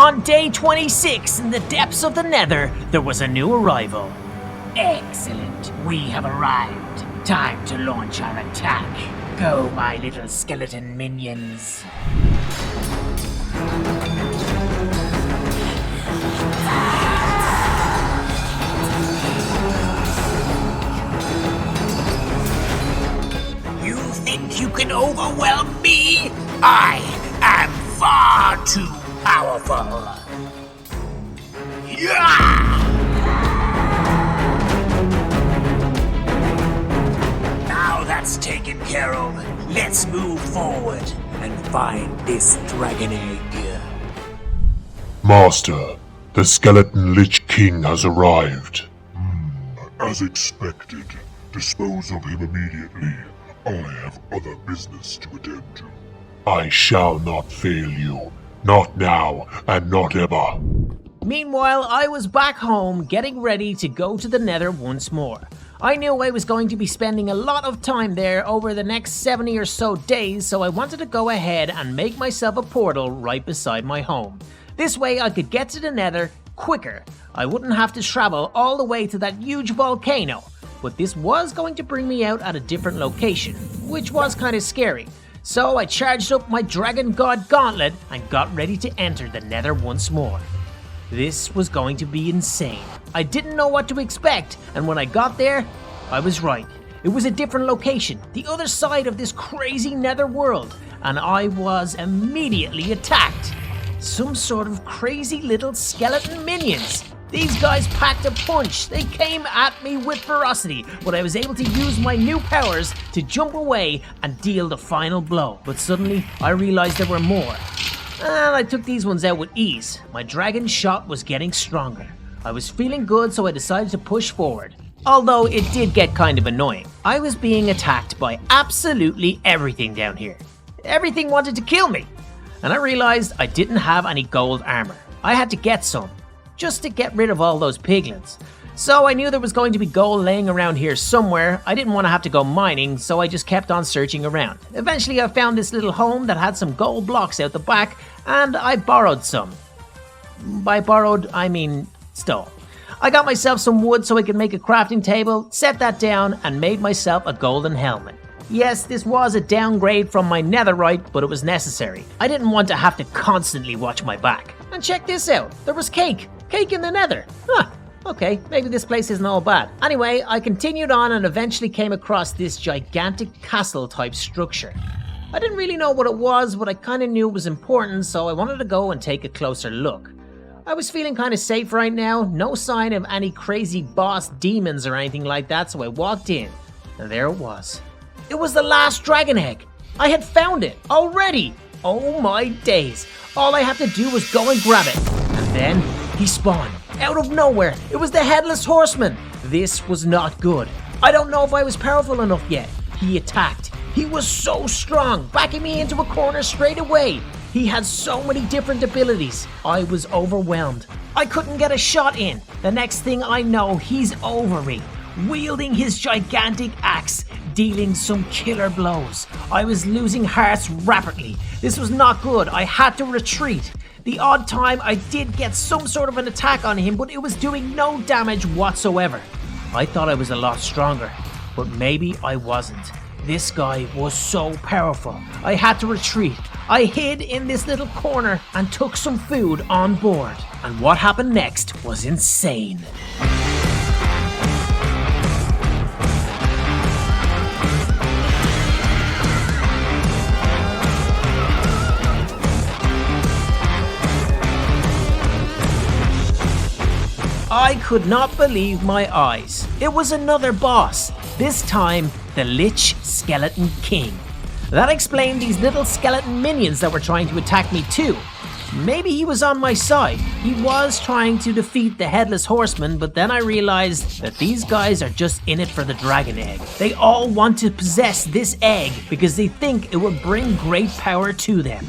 On day 26 in the depths of the Nether, there was a new arrival. Excellent. We have arrived. Time to launch our attack. Go, my little skeleton minions. You think you can overwhelm me? I am far too powerful. Yeah! Now that's taken care of, let's move forward and find this dragon egg. Master, the Skeleton Lich King has arrived. As expected. Dispose of him immediately. I have other business to attend to. I shall not fail you. Not now, and not ever. Meanwhile, I was back home getting ready to go to the Nether once more. I knew I was going to be spending a lot of time there over the next 70 or so days, so I wanted to go ahead and make myself a portal right beside my home. This way I could get to the Nether quicker. I wouldn't have to travel all the way to that huge volcano, but this was going to bring me out at a different location, which was kind of scary. So I charged up my Dragon God Gauntlet and got ready to enter the Nether once more. This was going to be insane. I didn't know what to expect, and when I got there, I was right. It was a different location, the other side of this crazy Nether world, and I was immediately attacked. Some sort of crazy little skeleton minions. These guys packed a punch. They came at me with ferocity, but I was able to use my new powers to jump away and deal the final blow. But suddenly, I realized there were more. And I took these ones out with ease. My dragon shot was getting stronger. I was feeling good, so I decided to push forward. Although it did get kind of annoying. I was being attacked by absolutely everything down here. Everything wanted to kill me. And I realized I didn't have any gold armor. I had to get some, just to get rid of all those piglins. So I knew there was going to be gold laying around here somewhere. I didn't want to have to go mining, so I just kept on searching around. Eventually I found this little home that had some gold blocks out the back, and I borrowed some. By borrowed, I mean stole. I got myself some wood so I could make a crafting table, set that down, and made myself a golden helmet. Yes, this was a downgrade from my netherite, but it was necessary. I didn't want to have to constantly watch my back. And check this out, there was cake. Cake in the Nether. Huh, okay, maybe this place isn't all bad. Anyway, I continued on and eventually came across this gigantic castle type structure. I didn't really know what it was, but I kind of knew it was important, so I wanted to go and take a closer look. I was feeling kind of safe right now, no sign of any crazy boss demons or anything like that, so I walked in, and there it was. It was the last dragon egg. I had found it already. Oh my days. All I had to do was go and grab it. And then he spawned. Out of nowhere. It was the Headless Horseman. This was not good. I don't know if I was powerful enough yet. He attacked. He was so strong, backing me into a corner straight away. He had so many different abilities. I was overwhelmed. I couldn't get a shot in. The next thing I know, he's over me, wielding his gigantic axe, dealing some killer blows. I was losing hearts rapidly. This was not good. I had to retreat. The odd time I did get some sort of an attack on him, but it was doing no damage whatsoever. I thought I was a lot stronger, but maybe I wasn't. This guy was so powerful. I had to retreat. I hid in this little corner and took some food on board. And what happened next was insane. I could not believe my eyes. It was another boss, this time the Lich Skeleton King. That explained these little skeleton minions that were trying to attack me too. Maybe he was on my side. He was trying to defeat the Headless Horseman, but then I realized that these guys are just in it for the dragon egg. They all want to possess this egg because they think it will bring great power to them.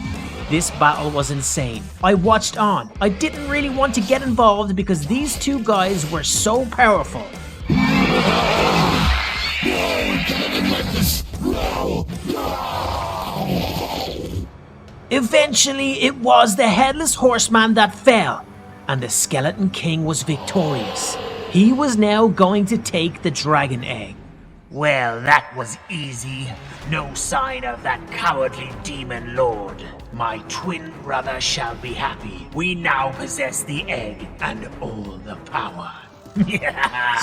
This battle was insane. I watched on. I didn't really want to get involved because these two guys were so powerful. Eventually, it was the Headless Horseman that fell, and the Skeleton King was victorious. He was now going to take the dragon egg. Well, that was easy. No sign of that cowardly demon lord. My twin brother shall be happy. We now possess the egg and all the power.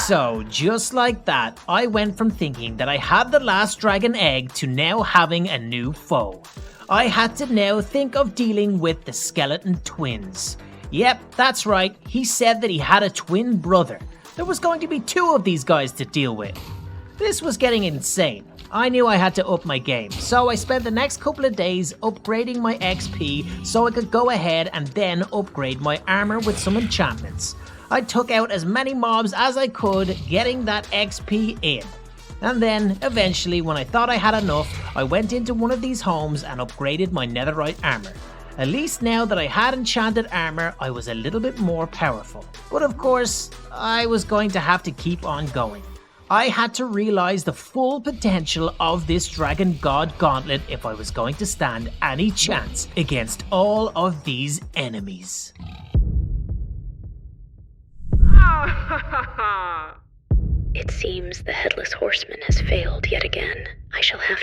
So, just like that, I went from thinking that I had the last dragon egg to now having a new foe. I had to now think of dealing with the skeleton twins. Yep, that's right, he said that he had a twin brother. There was going to be 2 of these guys to deal with. This was getting insane. I knew I had to up my game, so I spent the next couple of days upgrading my XP so I could go ahead and then upgrade my armor with some enchantments. I took out as many mobs as I could, getting that XP in. And then, eventually, when I thought I had enough, I went into one of these homes and upgraded my netherite armor. At least now that I had enchanted armor, I was a little bit more powerful. But of course, I was going to have to keep on going. I had to realize the full potential of this Dragon God Gauntlet if I was going to stand any chance against all of these enemies. It seems the Headless Horseman has failed yet again. I shall have